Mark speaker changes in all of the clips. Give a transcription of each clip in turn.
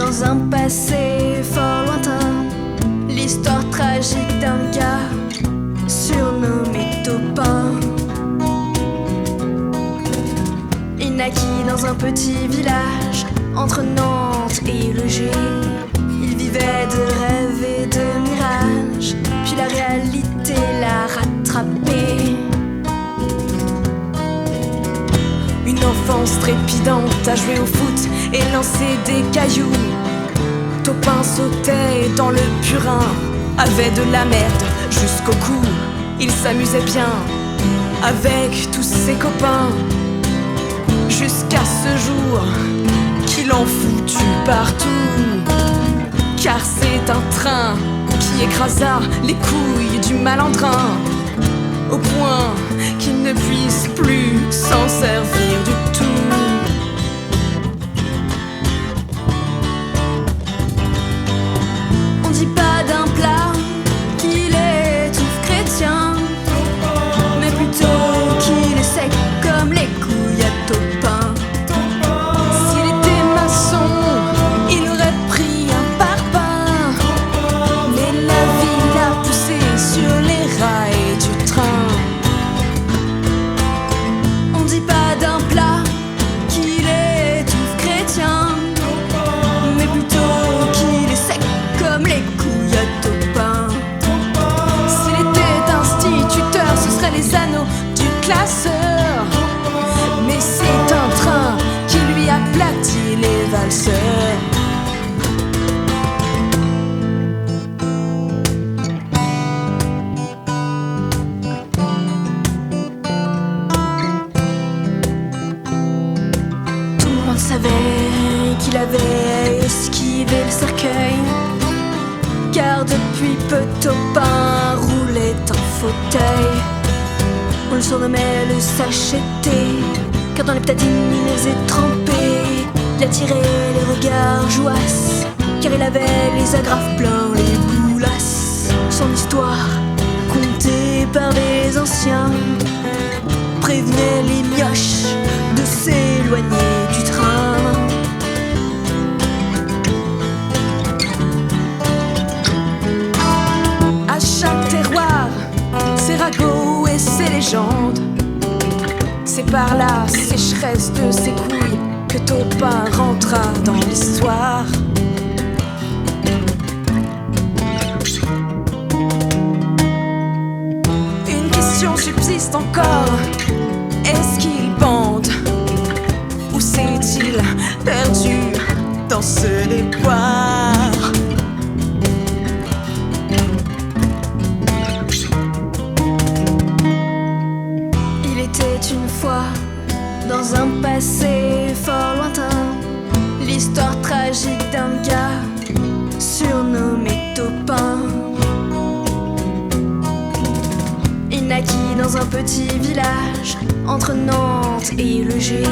Speaker 1: dans un passé fort lointain, l'histoire tragique d'un gars surnommé Topin. Il naquit dans un petit village entre Nantes et Le Gé. Il vivait de rêves et de mirages, puis la réalité l'a rattrapé. Une enfance trépidante à jouer au foot et lancer des cailloux. Topin sautait dans le purin, avait de la merde jusqu'au cou. Il s'amusait bien avec tous ses copains, jusqu'à ce jour qu'il en foutu partout. Car c'est un train qui écrasa les couilles du malandrin, au point qu'il ne puisse plus s'en servir du tout. On dit pas d'un plat qu'il étouffe chrétien, mais plutôt qu'il est sec comme les couilles à Topin. S'il était maçon, il aurait pris un parpaing, mais la vie l'a poussé sur les rails du train. On dit pas d'un plat qu'il étouffe chrétien, mais plutôt qu'il est sec comme les couilles à Topin. S'il était instituteur, ce serait les anneaux du classeur, mais c'est un train qui lui aplatit les valseurs. Tout le monde savait qu'il avait esquivé le cercueil, car depuis peu Topin roulait en fauteuil. On le surnommait le sacheté, car dans les ptatines il les faisait tremper. Il attirait les regards jouasses, car il avait les agrafes plein les boulasses. Son histoire, contée par les anciens, prévenait les mioches de s'éloigner du train. À chaque terroir, ses ragots et ses légendes. C'est par la sécheresse de ses couilles que Topin rentra dans l'histoire. Une question subsiste encore: est-ce qu'il bande, ou s'est-il perdu dans ce déboire? Une fois, dans un passé fort lointain, l'histoire tragique d'un gars surnommé Topin. Il naquit dans un petit village entre Nantes et Le Gé.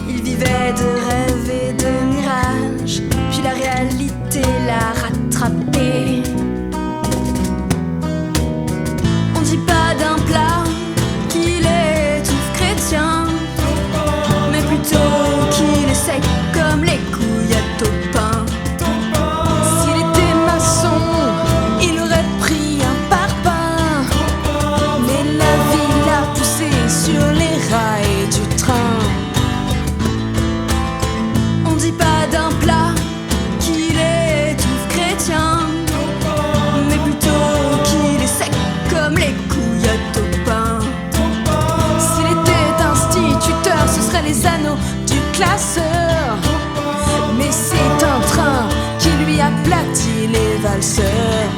Speaker 1: Il vivait de rêves et de mirages, puis la réalité l'a rattrapé. On dit pas d'un plat qu'il étouffe chrétien, mais plutôt qu'il est sec comme les couilles à Topin. S'il était maçon, il aurait pris un parpaing, mais la vie l'a poussé sur les rails du train. On dit pas d'un plat qu'il étouffe chrétien, mais plutôt qu'il est sec comme les couilles à Topin. S'il était instituteur, ce serait les anneaux du classeur, mais c'est un train qui lui aplatit les valseurs.